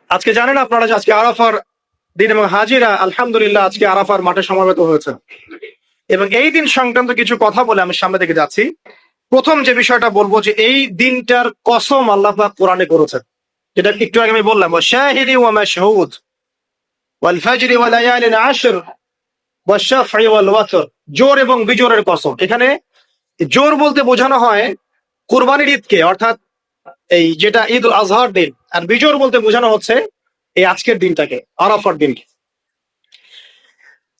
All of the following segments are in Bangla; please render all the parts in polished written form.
আজকে জানেন আপনারা যে আজকে আরাফার দিন এবং হাজিরা আলহামদুলিল্লাহ আজকে আরাফার মাঠে সমবেত হয়েছে। এবং এই দিন সংক্রান্ত কিছু কথা বলে আমি সামনে দিকে যাচ্ছি। প্রথম যে বিষয়টা বলবো যে এই দিনটার কসম আল্লাহ পাক কোরআনে করেছেন, যেটা একটু আগে আমি বললাম, শাহিদি ওয়া মাশহুদ ওয়াল ফাজরি ওয়া লায়ালিন আশর ওয়াশ শাফঈ ওয়াল ওয়াতর। জোর এবং বিজোরের কসম। এখানে জোর বলতে বোঝানো হয় কুরবানির ঈদকে, অর্থাৎ এই যেটা ঈদ উল আজহার দিন, আর বিজোর বলতে বোঝানো হচ্ছে এই আজকের দিনটাকে, আরাফার দিনকে।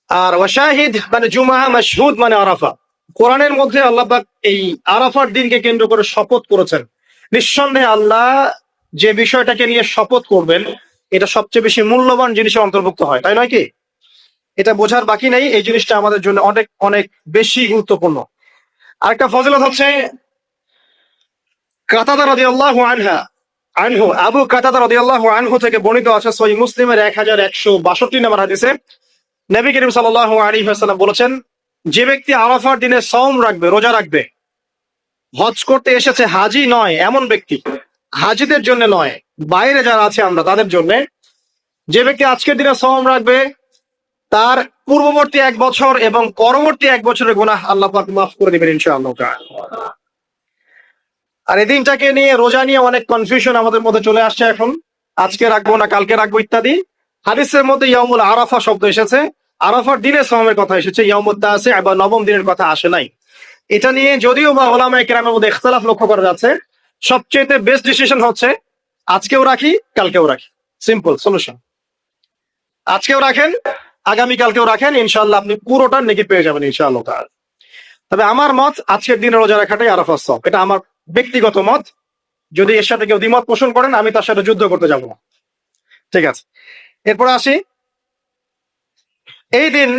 আর ওয়াশাহিদ মানে জুমা, মাশহুদ মানে আরাফা। কোরআনের মধ্যে আল্লাহ পাক এই আরাফার দিনকে কেন্দ্র করে শপথ করেছেন। নিঃসন্দেহে আল্লাহ যে বিষয়টাকে নিয়ে শপথ করবেন এটা সবচেয়ে বেশি মূল্যবান জিনিসের অন্তর্ভুক্ত হয়, তাই নয় কি? এটা বোঝার বাকি নেই, এই জিনিসটা আমাদের জন্য অনেক অনেক বেশি গুরুত্বপূর্ণ। আরেকটা ফজিলত হচ্ছে কাতাদা রাদিয়াল্লাহু আনহু, আবু কাতাদা রাদিয়াল্লাহু আনহু থেকে বর্ণিত আছে সহিহ মুসলিমের 1162 নম্বর হাদিসে, নবী করিম সাল্লাল্লাহু আলাইহি ওয়াসাল্লাম বলেছেন, যে ব্যক্তি আরাফার দিনে সওম রাখবে, রোজা রাখবে, হজ করতে এসেছে, হাজি নয় এমন ব্যক্তি, হাজিদের জন্য নয়, বাইরে যারা আছে আমরা তাদের জন্য, যে ব্যক্তি আজকের দিনে সওম রাখবে তার পূর্ববর্তী 1 বছর এবং পরবর্তী 1 বছরের গুনাহ আল্লাহ পাক মাফ করে দিবেন ইনশাআল্লাহ। আর এই দিনটাকে নিয়ে, রোজা নিয়ে অনেক কনফিউশন আমাদের মধ্যে চলে আসছে এখন, আজকে রাখবো না কালকে রাখবো ইত্যাদি। হাদিসের মধ্যে ইয়াউমুল আরাফা শব্দ এসেছে, আরাফার দিনে সওমের কথা এসেছে, ইয়াউমুত তাসি বা নবম দিনের কথা আসে নাই। এটা নিয়ে যদিও বা উলামায়ে কেরামের মধ্যে ইখতিলাফ লক্ষ্য করা যাচ্ছে, সবচেয়ে বেস্ট ডিসিশন হচ্ছে আজকেও রাখি কালকেও রাখি, সিম্পল সলিউশন। আজকেও রাখেন, আগামী কালকেও রাখেন, ইনশাআল্লাহ আপনি পুরোটা নেকি পেয়ে যাবেন ইনশাআল্লাহ তাআলা। তবে আমার মত আজকের দিনে রোজা রাখাটাই আরাফার সওম, এটা আমার ব্যক্তিগত মত। যদি এর সাথে কেউ দ্বিমত পোষণ করেন আমি তার সাথে যুদ্ধ করতে যাব না, ঠিক আছে? এরপরে আসি, এই দিন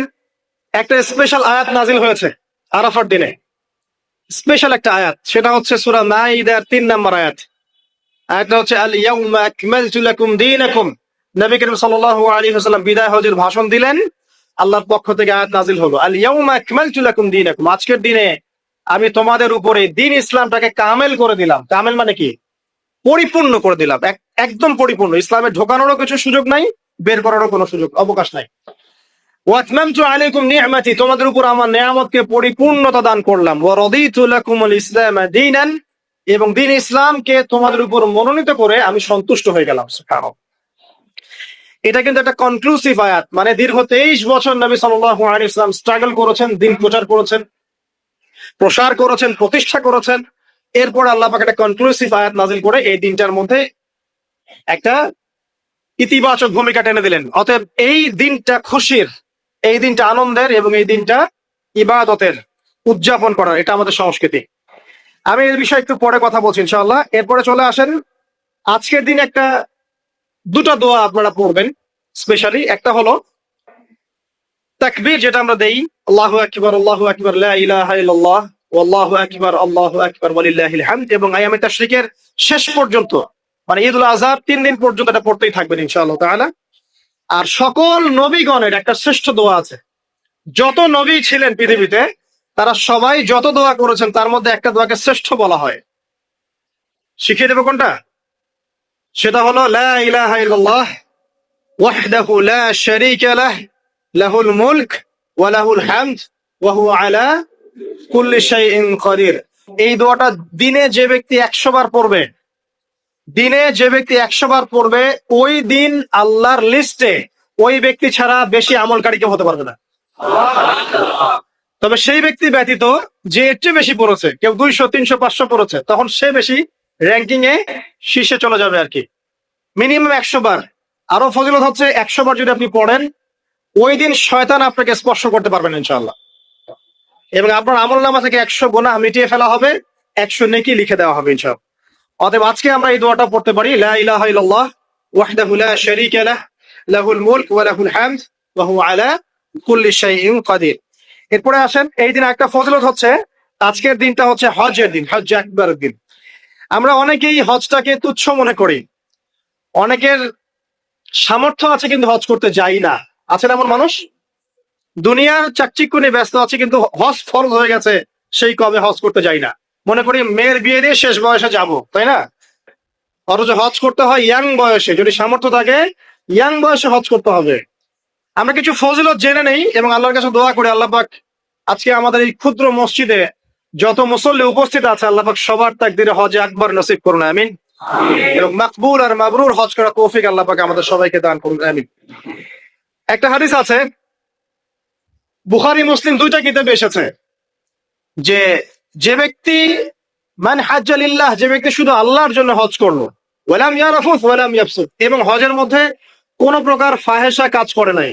একটা স্পেশাল আয়াত নাজিল হয়েছে আরাফার দিনে, স্পেশাল একটা আয়াত, সেটা হচ্ছে সূরা মাইদার 3 নম্বর আয়াত। আয়াতটা হচ্ছে আল ইয়াউমা আকমালতু লাকুম দীনাকুম। নবী করিম সাল্লাল্লাহু আলাইহি ওয়াসাল্লাম বিদায় হজের ভাষণ দিলেন, আল্লাহর পক্ষ থেকে আয়াত নাজিল হলো, আল ইয়াউমা আকমালতু লাকুম দীনাকুম, আজকের দিনে আমি তোমাদের উপরে দ্বীন ইসলামটাকে কামেল করে দিলাম। কামেল মানে কি? পরিপূর্ণ করে দিলাম, একদম পরিপূর্ণ। ইসলামে ঢোকানোরও কিছু সুযোগ নাই, বের করারও কোনো সুযোগ অবকাশ নাই। ওয়াতমামতু আলাইকুম নি'মাতি, তোমাদের উপর আমার নিয়ামতকে পরিপূর্ণতা দান করলাম। ওয়া রাদিতু লাকুমুল ইসলাম দীনান, এবং দ্বীন ইসলামকে তোমাদের উপর মনোনীত করে আমি সন্তুষ্ট হয়ে গেলাম। সুবহানাল্লাহ। এটা কিন্তু একটা কনক্লুসিভ আয়াত, মানে দীর্ঘ 23 বছর নবী সাল্লাল্লাহু আলাইহি ওয়াসাল্লাম স্ট্রাগল করেছেন, দ্বীন প্রচার করেছেন, প্রসার করেছেন, প্রতিষ্ঠা করেছেন। এরপর আল্লাহ পাক একটা কনক্লুসিভ আয়াত নাজিল করে এই দিনটার মধ্যে একটা ইতিবাচক ভূমিকা টেনে দিলেন। অতএব এই দিনটা খুশির, এই দিনটা আনন্দের, এবং এই দিনটা ইবাদতের, উদযাপন করার, এটা আমাদের সংস্কৃতি। আমি এই বিষয়ে একটু পরে কথা বলছি ইনশাআল্লাহ। এরপরে চলে আসেন, আজকের দিন একটা দুটো দোয়া আপনারা পড়বেন স্পেশালি। একটা হলো তাকবীর, যেটা আমরা দেই, আল্লাহু আকবার আল্লাহু আকবার লা ইলাহা ইল্লাল্লাহ ওয়াল্লাহু আকবার আল্লাহু আকবার ওয়ালিল্লাহিল হামদ, এবং আইয়ামে তাশরিকের শেষ পর্যন্ত, মানে ঈদুল আজহার 3 দিন পর্যন্ত এটা পড়তেই থাকবেন ইনশাআল্লাহ তাআলা। আর সকল নবীগণের একটা শ্রেষ্ঠ দোয়া আছে, যত নবী ছিলেন পৃথিবীতে তারা সবাই যত দোয়া করেছেন তার মধ্যে একটা দোয়াকে শ্রেষ্ঠ বলা হয়। শিখিয়ে দেবো কোনটা? সেটা হলো লা ইলাহা ইল্লাল্লাহ ওয়াহদাহু লা শারীকা লাহ লাহুল মুলক ওয়া লাহুল হামদ ওয়া হুয়া আলা কুল্লি শাইইন কাদির। এই দোয়াটা দিনে যে ব্যক্তি 100 বার পড়বে, দিনে যে ব্যক্তি 100 বার পড়বে, ওই দিন আল্লাহর লিস্টে ওই ব্যক্তি ছাড়া বেশি আমলকারী কেউ হতে পারবে না। তবে সেই ব্যক্তি ব্যতীত যে এর চেয়ে বেশি পড়েছে, কেউ 200 300 500 পড়েছে, তখন সে বেশি র্যাঙ্কিং এ শীর্ষে চলে যাবে আর কি। মিনিমাম 100 বার। আরো ফজিলত হচ্ছে 100 বার যদি আপনি পড়েন, ওই দিন শয়তান আপনাকে স্পর্শ করতে পারবেন ইনশাআল্লাহ, এবং আপনার আমলনামা থেকে 100 গুনাহ মিটিয়ে ফেলা হবে, 100 নেকি লিখে দেওয়া হবে ইনশাআল্লাহ। অতএব আজকে আমরা এই দোয়াটা পড়তে পারি, লা ইলাহা ইল্লাল্লাহ ওয়াহদাহু লা শারীকা লাহ লাহুল মুলক ওয়া লাহুল হামদ ওয়া হুয়া আলা কুল্লি শাইইন কাদির। এরপরে আসেন, এই দিন একটা ফজিলত হচ্ছে, আজকের দিনটা হচ্ছে হজের দিন, হজ আকবরের দিন। আমরা অনেকেই হজটাকে তুচ্ছ মনে করি, অনেকের সামর্থ্য আছে কিন্তু হজ করতে যাই না। আছেন এমন মানুষ? দুনিয়ার চাকচিক্য নিয়ে ব্যস্ত আছে, কিন্তু হজ ফরজ হয়ে গেছে, সেই কবে হজ করতে যাই না। মনে করি মেয়ের বিয়ে দিয়ে শেষ বয়সে যাব, তাই না? অথচ হজ করতে হয় ইয়াং বয়সে, যদি সামর্থ্য থাকে ইয়াং বয়সে হজ করতে হবে। আমরা কিছু ফজিলত জেনে নেই এবং আল্লাহর কাছে দোয়া করি আল্লাহ পাক আজকে আমাদের এই ক্ষুদ্র মসজিদে যত মুসল্লি উপস্থিত আছে আল্লাহ পাক সবার তাকদিরে হজে আকবার নসিব করুন, আমিন। এবং মাকবুল আর মাবরুর হজ করা তৌফিক আল্লাহ পাক আমাদের সবাইকে দান করুন, আমিন। একটা হাদিস আছে, বুখারী মুসলিম দুইটা কিতাবে এসেছে, যে যে ব্যক্তি মান হাজ্জা লিল্লাহ, যে ব্যক্তি শুধু আল্লাহর জন্য হজ করলো, ওয়ালাম ইয়ারাফুস ওয়ালাম ইয়াফসুক, এবং হজের মধ্যে কোন প্রকার ফাহেসা কাজ করে নাই,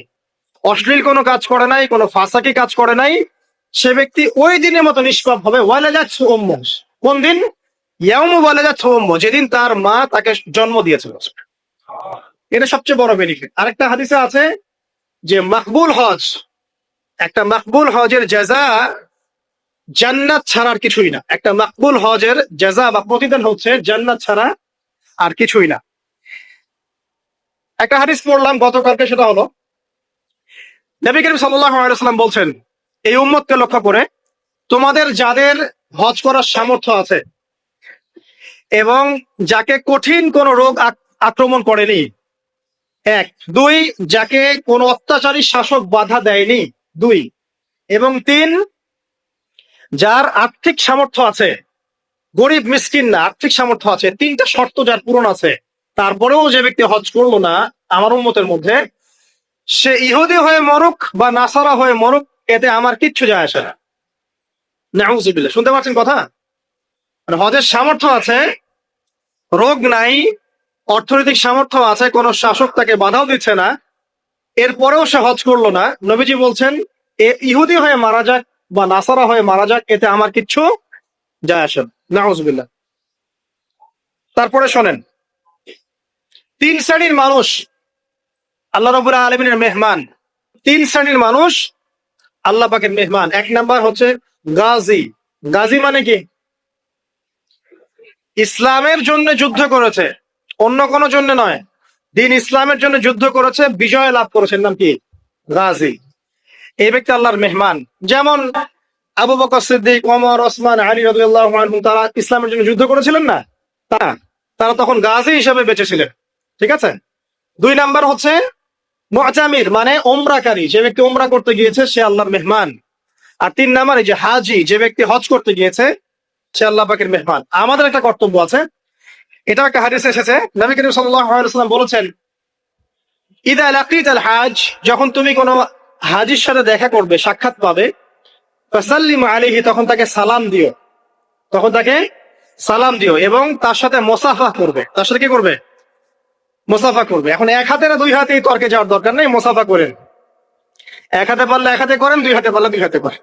অশ্লীল কোনো কাজ করে নাই, কোনো ফাসাকি কাজ করে নাই, সে ব্যক্তি ওই দিনের মতো নিষ্পাপ হবে। ওয়ালাদাত উম্মুহ, কোন দিন? ইয়াউমু ওয়ালাদাত উম্মুহ, যেদিন তার মা তাকে জন্ম দিয়েছিল। এটা সবচেয়ে বড় বেনিফিট। আরেকটা হাদিসে আছে যে মাকবুল হজ, একটা মাকবুল হজের জাযা জান্নাত ছাড়া আর কিছুই না। একটা মাকবুল হজের জাযা বা প্রতিদান হচ্ছে জান্নাত ছাড়া আর কিছুই না। একটা হাদিস পড়লাম গতকালকে, সেটা হলো নবী করিম সাল্লাল্লাহু আলাইহি ওয়াসাল্লাম বলছেন এই উম্মতকে লক্ষ্য করে, তোমাদের যাদের হজ করার সামর্থ্য আছে এবং যাকে কঠিন কোন রোগ আক্রমণ করেনি, এক, দুই, যাকে কোন অত্যাচারী শাসক বাধা দেয়নি, দুই, এবং তিন, যার আর্থিক সামর্থ্য আছে, গরিব মিসকিন না, আর্থিক সামর্থ্য আছে, তিনটা শর্ত যার পূরণ আছে, তারপরেও যে ব্যক্তি হজ করলো না আমার উম্মতের মধ্যে, সে ইহুদি হয়ে মরুক বা নাসারা হয়ে মরুক, এতে আমার কিচ্ছু যায় আসে না। নাউযুবিল্লাহ, শুনতে পাচ্ছেন কথা? মানে হজের সামর্থ্য আছে, রোগ নাই, অর্থনৈতিক সামর্থ্য আছে, কোন শাসক তাকে বাধাও দিচ্ছে না, এরপরেও সে হজ করলো না, নবীজি বলছেন এ ইহুদি হয়ে মারা যাক বা নাসারা হয়ে মারা যাক, এতে আমার কিচ্ছু যায় আসে না। নাউযুবিল্লাহ। তারপরে শোনেন, তিন শ্রেণীর মানুষ আল্লাহ রাব্বুল আলামিনের মেহমান। তিন শ্রেণীর মানুষ আল্লাহ পাকের মেহমান। এক নাম্বার হচ্ছে গাজী। গাজী মানে কি? ইসলামের জন্য যুদ্ধ করেছে, অন্য কোনো জন্য নয়, দিন ইসলামের জন্য যুদ্ধ করেছে, বিজয় লাভ করেছেন, নাম কি? গাজী। এই ব্যক্তি আল্লাহর মেহমান। যেমন আবু বকর সিদ্দিক, ওমর, ওসমান, আলী রাদিয়াল্লাহু আনহুম, তারা ইসলামের জন্য যুদ্ধ করেছিলেন না? তারা তখন গাজী হিসেবে বেঁচে ছিলেন। ঠিক আছে। দুই নাম্বার হচ্ছে মুতামির, মানে ওমরাকারী, যে ব্যক্তি ওমরা করতে গিয়েছে সে আল্লাহর মেহমান। আর তিন নাম্বার এই যে হাজি, যে ব্যক্তি হজ করতে গিয়েছে সে আল্লাহ পাকের মেহমান। আমাদের একটা কর্তব্য আছে, এটা একটা হাদিসে এসেছে, নবী করিম সাল্লাল্লাহু আলাইহি ওয়াসাল্লাম বলেছেন ইদা লাকিতাল হাজ, যখন তুমি কোনো হাজির সাথে দেখা করবে, সাক্ষাৎ পাবে, ফাসাল্লিম আলাইহি, তখন তাকে সালাম দিও, তখন তাকে সালাম দিও, এবং তার সাথে মুসাফা করবে। তার সাথে কি করবে? মুসাফা করবে। এখন এক হাতে না দুই হাতে এই তর্কে যাওয়ার দরকার নেই, মুসাফা করেন। এক হাতে পারলে এক হাতে করেন, দুই হাতে পারলে দুই হাতে করেন,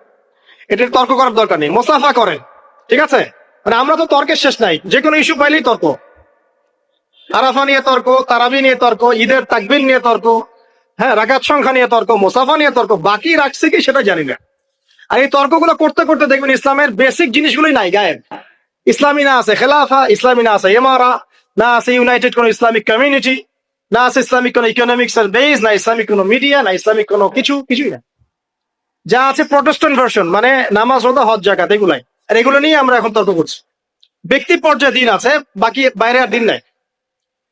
এটা তর্ক করার দরকার নেই, মুসাফা করেন। ঠিক আছে। মানে আমরা তো তর্কের শেষ নাই, যে কোনো ইস্যু পাইলেই তর্ক। আরাফা নিয়ে তর্ক, তারাবি নিয়ে তর্ক, ঈদের তাকবীর নিয়ে তর্ক, হ্যাঁ, রাকাত সংখ্যা নিয়ে তর্ক, মুসাফা নিয়ে তর্ক, বাকি রাখছে কি সেটা জানি না। আর এই তর্কগুলো করতে করতে দেখবেন ইসলামের বেসিক জিনিসগুলোই নাই, গায়েব। ইসলামী না আছে খেলাফা, ইসলামী না আছে ইমারা, না আছে ইউনাইটেড কোন ইসলামিক কমিউনিটি, না আছে ইসলামিক কোন ইকোনমিক্স এর বেস, না ইসলামিক কোন মিডিয়া, না ইসলামিক কোন কিছুই না। যা আছে প্রটেস্ট্যান্ট ভার্সন, মানে নামাজ, রোজা, হজ, যাকাত, এগুলাই। আর এগুলো নিয়ে আমরা এখন তর্ক করছি। ব্যক্তি পর্যায়ে দিন আছে, বাকি বাইরে আর দিন নাই।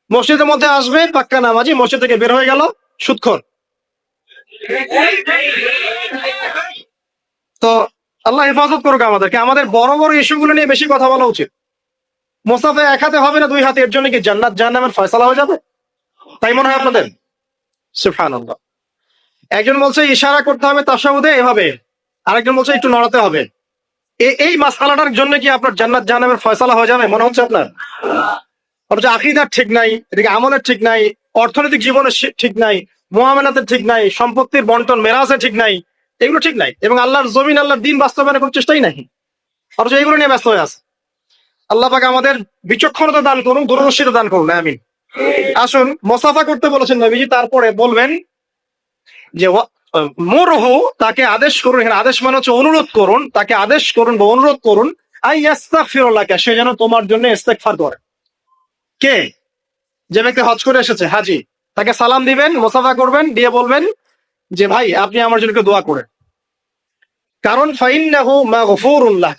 মসজিদের মধ্যে আসবে পাক্কা নামাজি, মসজিদ থেকে বের হয়ে গেল সুদখোর। তো আল্লাহ হেফাজত করুক আমাদেরকে। আমাদের বড় বড় ইস্যুগুলো নিয়ে বেশি কথা বলা উচিত। মুসাফা এক হাতে হবে না দুই হাতে, এর জন্য কি জান্নাত জাহান্নামের ফয়সালা হয়ে যাবে? তাই মনে হয় আপনাদের? সুবহানাল্লাহ। একজন বলছে ইশারা করতে হবে তাশাহুদে এভাবে, আরেকজন বলছে একটু নড়াতে হবে। এই মাসআলাটার জন্য কি আপনার জান্নাত জাহান্নামের ফয়সালা হয়ে যাবে মনে হচ্ছে আপনার? অথচ আকীদার ঠিক নাই, এদিকে আমলের ঠিক নাই, অর্থনৈতিক জীবনের ঠিক নাই, মুআমালাতের ঠিক নাই, সম্পত্তির বন্টন মেরাজের ঠিক নাই, এগুলো ঠিক নাই, এবং আল্লাহর জমিন, আল্লাহর দ্বীন বাস্তবায়নের কোনো চেষ্টাই নাই, অথচ এগুলো নিয়ে ব্যস্ত হয়ে আছে। আল্লাহ পাক আমাদের বিচক্ষণতা দান করুন, দূরদর্শিতা দান করুন, আমিন। আসুন, মুসাফা করতে বলেছেন নবীজি, তারপরে বলবেন যে মুরহু, তাকে আদেশ করুন। এখানে আদেশ মানে হচ্ছে অনুরোধ করুন, তাকে আদেশ করুন বা অনুরোধ করুন, আই ইস্তাগফিরুল্লাহ, সে যেন তোমার জন্য ইস্তেগফার করে। কে? যে ব্যক্তি হজ করে এসেছে, হাজি, তাকে সালাম দিবেন, মুসাফা করবেন, দিয়ে বলবেন যে ভাই আপনি আমার জন্য একটু দোয়া করেন। কারণ ফাইন্নাহু মাগফুরুন লাহ,